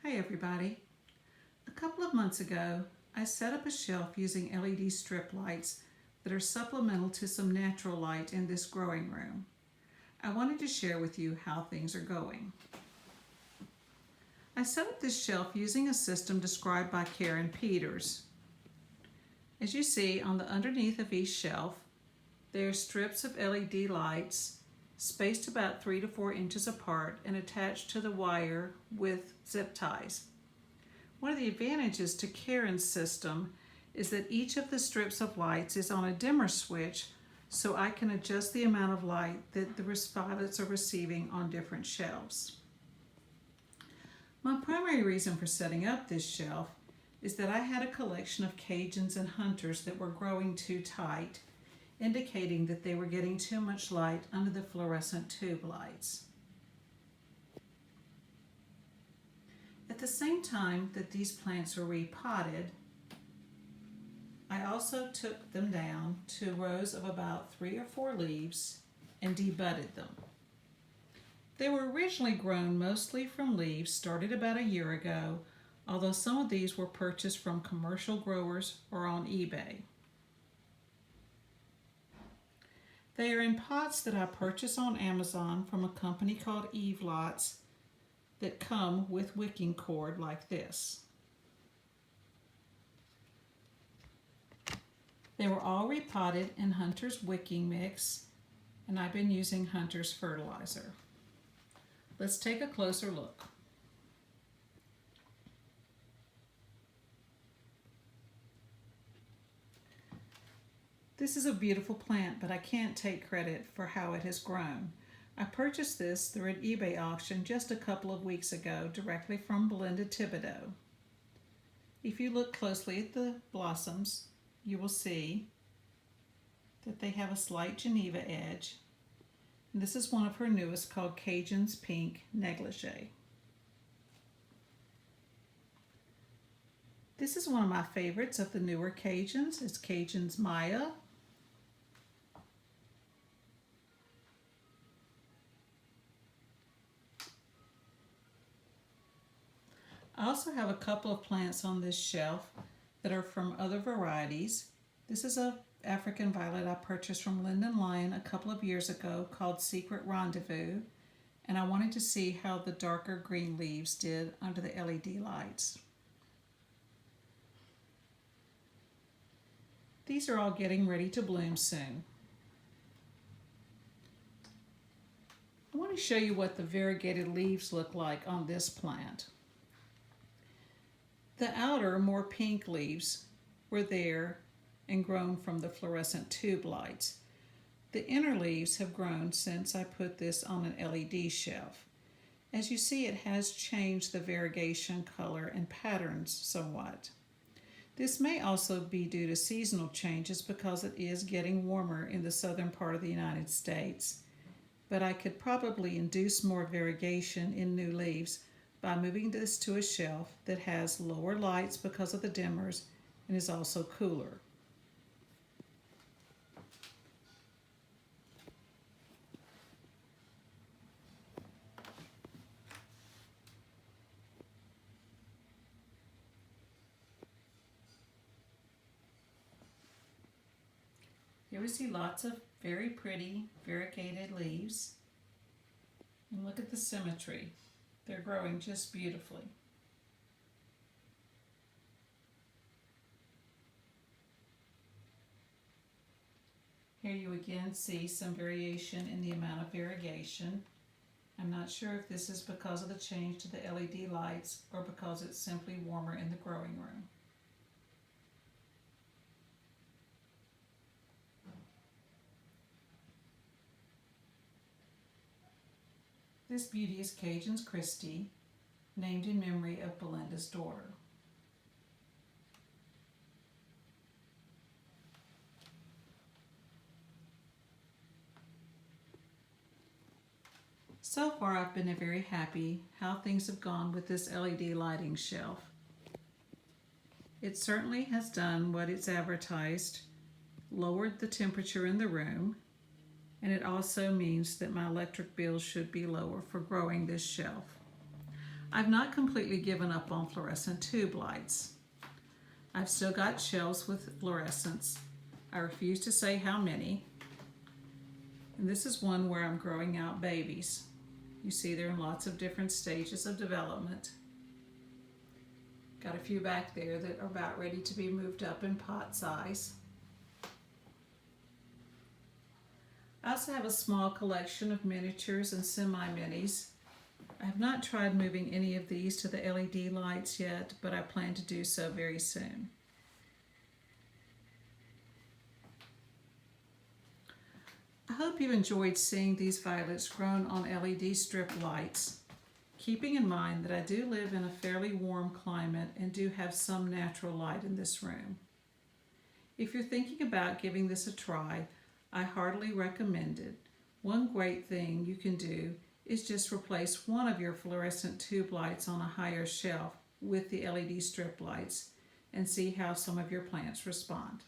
Hi everybody. A couple of months ago, I set up a shelf using LED strip lights that are supplemental to some natural light in this growing room. I wanted to share with you how things are going. I set up this shelf using a system described by Karen Peters. As you see on the underneath of each shelf, there are strips of LED lights spaced about 3 to 4 inches apart and attached to the wire with zip ties. One of the advantages to Karen's system is that each of the strips of lights is on a dimmer switch, so I can adjust the amount of light that the pilots are receiving on different shelves. My primary reason for setting up this shelf is that I had a collection of Cajuns and Hunters that were growing too tight, indicating that they were getting too much light under the fluorescent tube lights. At the same time that these plants are repotted, I also took them down to rows of about 3 or 4 leaves and debudded them. They were originally grown mostly from leaves started about a year ago, although some of these were purchased from commercial growers or on eBay. They are in pots that I purchased on Amazon from a company called Eve Lots that come with wicking cord like this. They were all repotted in Hunter's wicking mix, and I've been using Hunter's fertilizer. Let's take a closer look. This is a beautiful plant, but I can't take credit for how it has grown. I purchased this through an eBay auction just a couple of weeks ago directly from Belinda Thibodeau. If you look closely at the blossoms, you will see that they have a slight Geneva edge. And this is one of her newest called Cajun's Pink Negligee. This is one of my favorites of the newer Cajuns. It's Cajun's Maya. I also have a couple of plants on this shelf that are from other varieties. This is an African violet I purchased from Linden Lion a couple of years ago called Secret Rendezvous, and I wanted to see how the darker green leaves did under the LED lights. These are all getting ready to bloom soon. I want to show you what the variegated leaves look like on this plant. The outer, more pink leaves were there and grown from the fluorescent tube lights. The inner leaves have grown since I put this on an LED shelf. As you see, it has changed the variegation color and patterns somewhat. This may also be due to seasonal changes because it is getting warmer in the southern part of the United States, but I could probably induce more variegation in new leaves by moving this to a shelf that has lower lights because of the dimmers and is also cooler. Here we see lots of very pretty variegated leaves. And look at the symmetry. They're growing just beautifully. Here you again see some variation in the amount of variegation. I'm not sure if this is because of the change to the LED lights or because it's simply warmer in the growing room. This beauty is Cajun's Christie, named in memory of Belinda's daughter. So far I've been very happy how things have gone with this LED lighting shelf. It certainly has done what it's advertised, lowered the temperature in the room, and it also means that my electric bill should be lower for growing this shelf. I've not completely given up on fluorescent tube lights. I've still got shelves with fluorescents. I refuse to say how many. And this is one where I'm growing out babies. You see they're in lots of different stages of development. Got a few back there that are about ready to be moved up in pot size. I also have a small collection of miniatures and semi-minis. I have not tried moving any of these to the LED lights yet, but I plan to do so very soon. I hope you enjoyed seeing these violets grown on LED strip lights, keeping in mind that I do live in a fairly warm climate and do have some natural light in this room. If you're thinking about giving this a try, I heartily recommend it. One great thing you can do is just replace one of your fluorescent tube lights on a higher shelf with the LED strip lights and see how some of your plants respond.